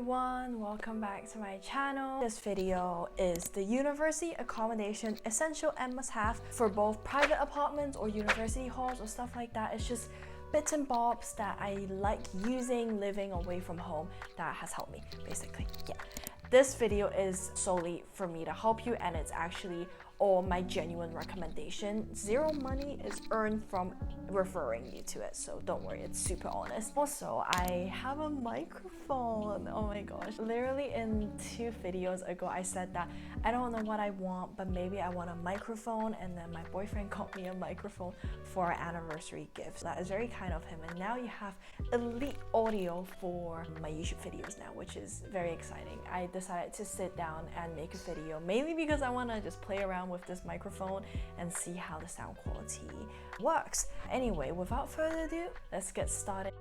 everyone, welcome back to my channel. This video is the university accommodation essential and must-have for both private apartments or university halls or stuff like that. It's just bits and bobs that I like using living away from home that has helped me, basically. Yeah. This video is solely for me to help you, and it's actually all my genuine recommendation. Zero money is earned from referring you to it, so don't worry, it's super honest. Also, I have a microphone. Oh my gosh, literally in 2 videos ago I said that I don't know what I want, but maybe I want a microphone, and then my boyfriend got me a microphone for our anniversary gift. So that is very kind of him, and now you have elite audio for my YouTube videos now, which is very exciting. I decided to sit down and make a video mainly because I want to just play around with this microphone and see how the sound quality works. Anyway, without further ado, let's get started.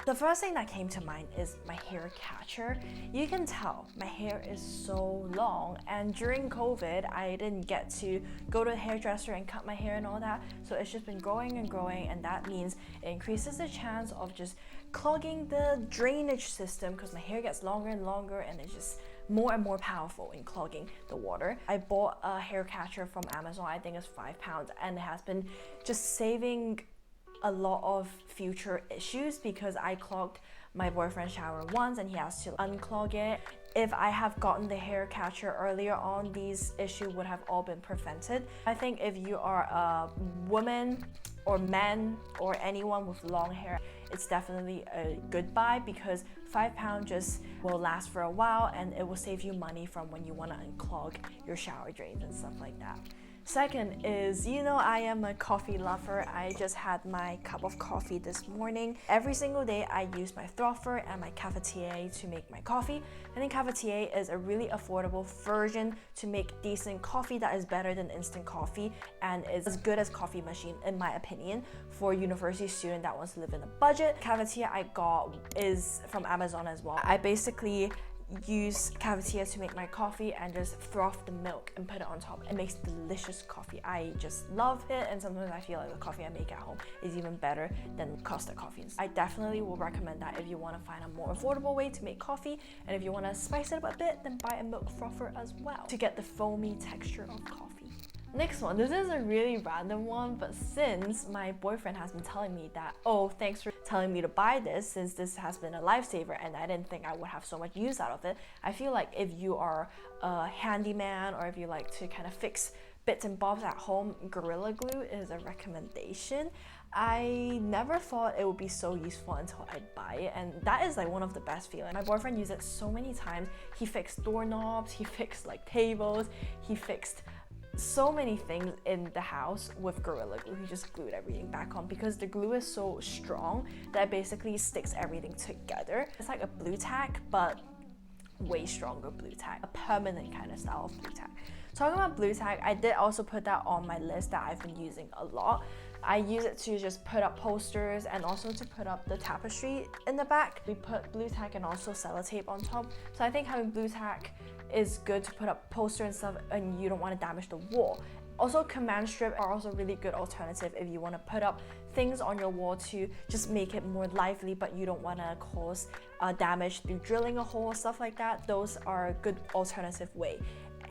The first thing that came to mind is my hair catcher. You can tell my hair is so long, and during COVID I didn't get to go to a hairdresser and cut my hair and all that, so it's just been growing and growing, and that means it increases the chance of just clogging the drainage system because my hair gets longer and longer, and it's just more and more powerful in clogging the water. I bought a hair catcher from Amazon. I think it's £5, and it has been just saving a lot of future issues because I clogged my boyfriend's shower once and he has to unclog it. If I have gotten the hair catcher earlier on, these issues would have all been prevented. I think if you are a woman or man or anyone with long hair, it's definitely a good buy because £5 just will last for a while, and it will save you money from when you want to unclog your shower drains and stuff like that. Second is, I am a coffee lover. I just had my cup of coffee this morning. Every single day I use my frother and my cafetiere to make my coffee. I think cafetiere is a really affordable version to make decent coffee that is better than instant coffee and is as good as coffee machine in my opinion for a university student that wants to live in a budget. Cafetiere I got is from Amazon as well. I basically use cafetiere to make my coffee and just froth the milk and put it on top. It makes delicious coffee. I just love it, and sometimes I feel like the coffee I make at home is even better than Costa coffees. I definitely will recommend that if you want to find a more affordable way to make coffee, and if you want to spice it up a bit, then buy a milk frother as well to get the foamy texture of coffee. Next one, this is a really random one, but since my boyfriend has been telling me that, oh, thanks for telling me to buy this, since this has been a lifesaver and I didn't think I would have so much use out of it. I feel like if you are a handyman or if you like to kind of fix bits and bobs at home, Gorilla Glue is a recommendation. I never thought it would be so useful until I buy it, and that is like one of the best feelings. My boyfriend used it so many times. He fixed doorknobs, he fixed like tables, he fixed so many things in the house with Gorilla Glue. He just glued everything back on because the glue is so strong that it basically sticks everything together. It's like a blue tack, but way stronger blue tack, a permanent kind of style of blue tack. Talking about blue tack, I did also put that on my list that I've been using a lot. I use it to just put up posters and also to put up the tapestry in the back. We put blue tack and also sellotape on top. So I think having blue tack is good to put up posters and stuff, and you don't want to damage the wall. Also, command strip are also a really good alternative if you want to put up things on your wall to just make it more lively, but you don't want to cause damage through drilling a hole, stuff like that. Those are a good alternative way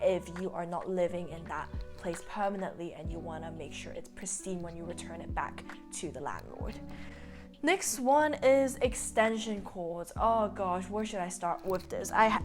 if you are not living in that place permanently and you want to make sure it's pristine when you return it back to the landlord. Next one is extension cords. Oh gosh, where should I start with this? I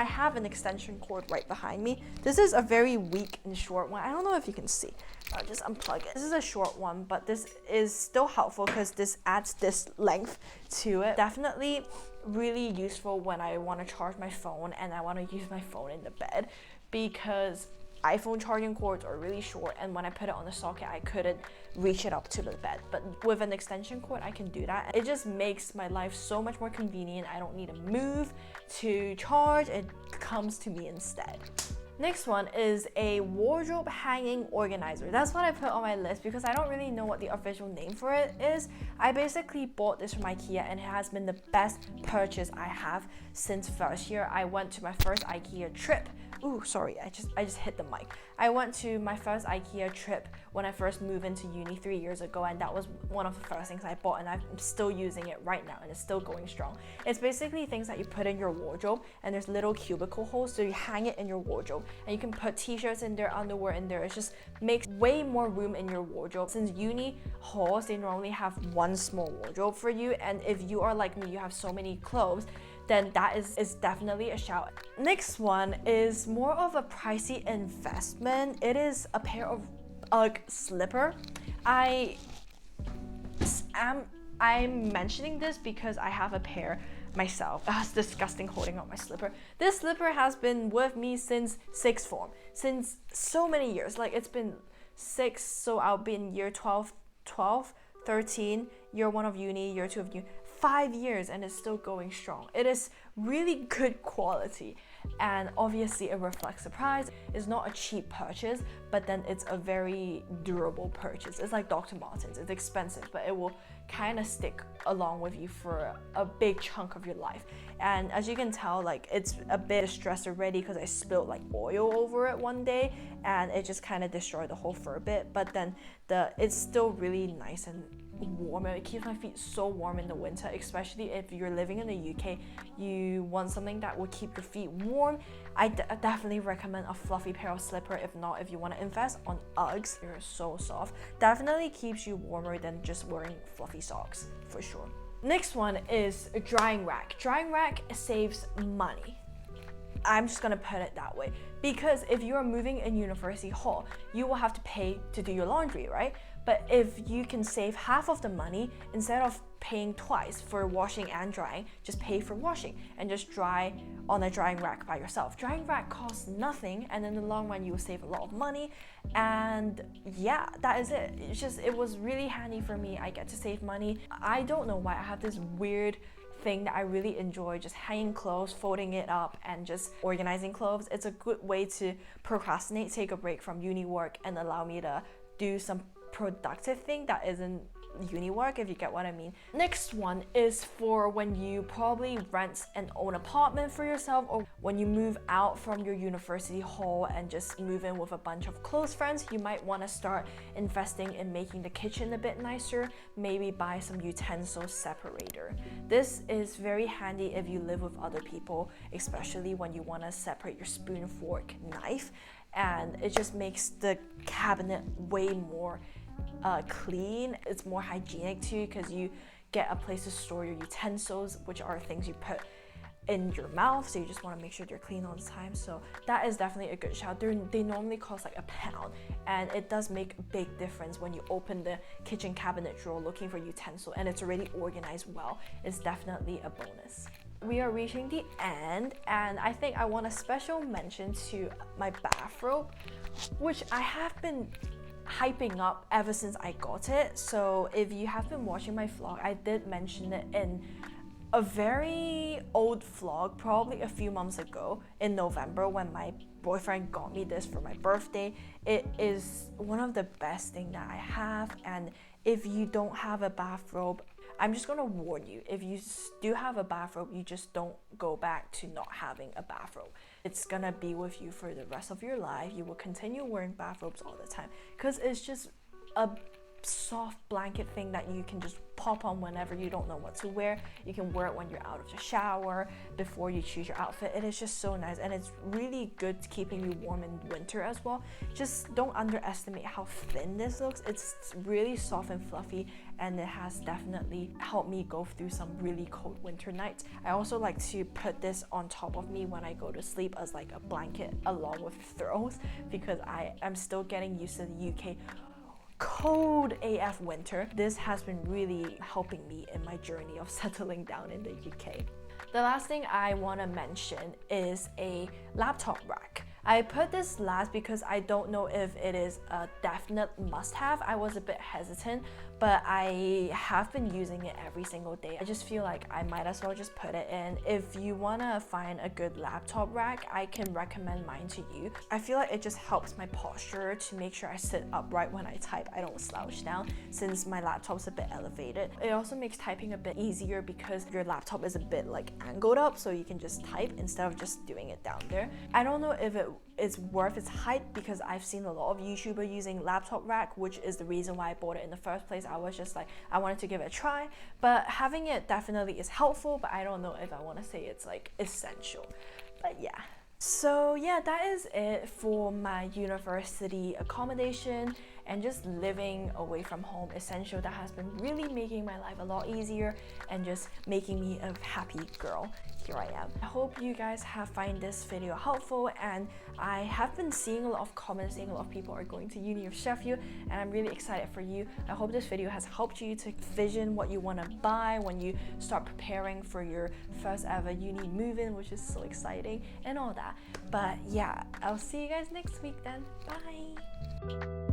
have an extension cord right behind me. This is a very weak and short one. I don't know if you can see. I'll just unplug it. This is a short one, but this is still helpful because this adds this length to it. Definitely really useful when I want to charge my phone and I want to use my phone in the bed, because iPhone charging cords are really short, and when I put it on the socket I couldn't reach it up to the bed, but with an extension cord I can do that. It just makes my life so much more convenient. I don't need to move to charge, it comes to me instead. Next one is a wardrobe hanging organizer. That's what I put on my list because I don't really know what the official name for it is. I basically bought this from IKEA and it has been the best purchase I have since first year. I went to my first IKEA trip. Ooh, sorry, I just hit the mic. I went to my first IKEA trip when I first moved into uni 3 years ago, and that was one of the first things I bought, and I'm still using it right now and it's still going strong. It's basically things that you put in your wardrobe, and there's little cubicle holes, so you hang it in your wardrobe and you can put t-shirts in there, underwear in there. It just makes way more room in your wardrobe. Since uni halls, they normally have one small wardrobe for you, and if you are like me, you have so many clothes, then that is definitely a shout. Next one is more of a pricey investment. It is a pair of UGG slipper. I'm mentioning this because I have a pair myself. It's disgusting holding up my slipper. This slipper has been with me since sixth form, since so many years. Like, it's been 6, so I'll be in year 12, 13, year 1 of uni, year 2 of uni. 5 years and it's still going strong. It is really good quality, and obviously it reflects the price. It's not a cheap purchase, but then it's a very durable purchase. It's like Dr. Martens. It's expensive, but it will kind of stick along with you for a big chunk of your life. And as you can tell, like, it's a bit distressed already because I spilled like oil over it one day and it just kind of destroyed the whole fur bit, but then it's still really nice and warm. It keeps my feet so warm in the winter, especially if you're living in the UK. You want something that will keep your feet warm. I definitely recommend a fluffy pair of slipper. If not, if you want to invest on Uggs, they're so soft. Definitely keeps you warmer than just wearing fluffy socks, for sure. Next one is a drying rack. Drying rack saves money. I'm just gonna put it that way, because if you are moving in university hall, you will have to pay to do your laundry, right? But if you can save half of the money, instead of paying twice for washing and drying, just pay for washing and just dry on a drying rack by yourself. Drying rack costs nothing, and in the long run you will save a lot of money. And yeah, that is it. It was really handy for me. I get to save money. I don't know why I have this weird thing that I really enjoy, just hanging clothes, folding it up, and just organizing clothes. It's a good way to procrastinate, take a break from uni work, and allow me to do some productive thing that isn't uni work, if you get what I mean. Next one is for when you probably rent an own apartment for yourself, or when you move out from your university hall and just move in with a bunch of close friends. You might want to start investing in making the kitchen a bit nicer. Maybe buy some Utensil Separator. This is very handy if you live with other people, especially when you want to separate your spoon, fork, knife, and it just makes the cabinet way more clean. It's more hygienic too, because you get a place to store your utensils, which are things you put in your mouth, so you just want to make sure they're clean all the time. So that is definitely a good shout. They normally cost like £1, and it does make a big difference when you open the kitchen cabinet drawer looking for utensil and it's already organized well. It's definitely a bonus. We are reaching the end, and I think I want a special mention to my bathrobe, which I have been hyping up ever since I got it. So if you have been watching my vlog, I did mention it in a very old vlog, probably a few months ago in November, when my boyfriend got me this for my birthday. It is one of the best things that I have, and if you don't have a bathrobe, I'm just gonna warn you, if you do have a bathrobe, you just don't go back to not having a bathrobe. It's gonna be with you for the rest of your life. You will continue wearing bathrobes all the time, because it's just a soft blanket thing that you can just pop on whenever you don't know what to wear. You can wear it when you're out of the shower, before you choose your outfit. It is just so nice, and it's really good keeping you warm in winter as well. Just don't underestimate how thin this looks. It's really soft and fluffy, and it has definitely helped me go through some really cold winter nights. I also like to put this on top of me when I go to sleep as like a blanket along with throws, because I am still getting used to the UK cold AF winter. This has been really helping me in my journey of settling down in the UK. The last thing I want to mention is a laptop rack. I put this last because I don't know if it is a definite must-have. I was a bit hesitant, but I have been using it every single day. I just feel like I might as well just put it in. If you wanna find a good laptop rack, I can recommend mine to you. I feel like it just helps my posture to make sure I sit upright when I type. I don't slouch down since my laptop's a bit elevated. It also makes typing a bit easier because your laptop is a bit like angled up, so you can just type instead of just doing it down there. I don't know if it's worth its hype because I've seen a lot of YouTubers using laptop rack, which is the reason why I bought it in the first place. I was just like, I wanted to give it a try, but having it definitely is helpful, but I don't know if I want to say it's like essential. But yeah. So yeah, that is it for my university accommodation and just living away from home essential that has been really making my life a lot easier and just making me a happy girl. Here I am. I hope you guys have find this video helpful, and I have been seeing a lot of comments saying a lot of people are going to Uni of Sheffield, and I'm really excited for you. I hope this video has helped you to vision what you want to buy when you start preparing for your first ever uni move-in, which is so exciting and all that. But yeah, I'll see you guys next week then. Bye!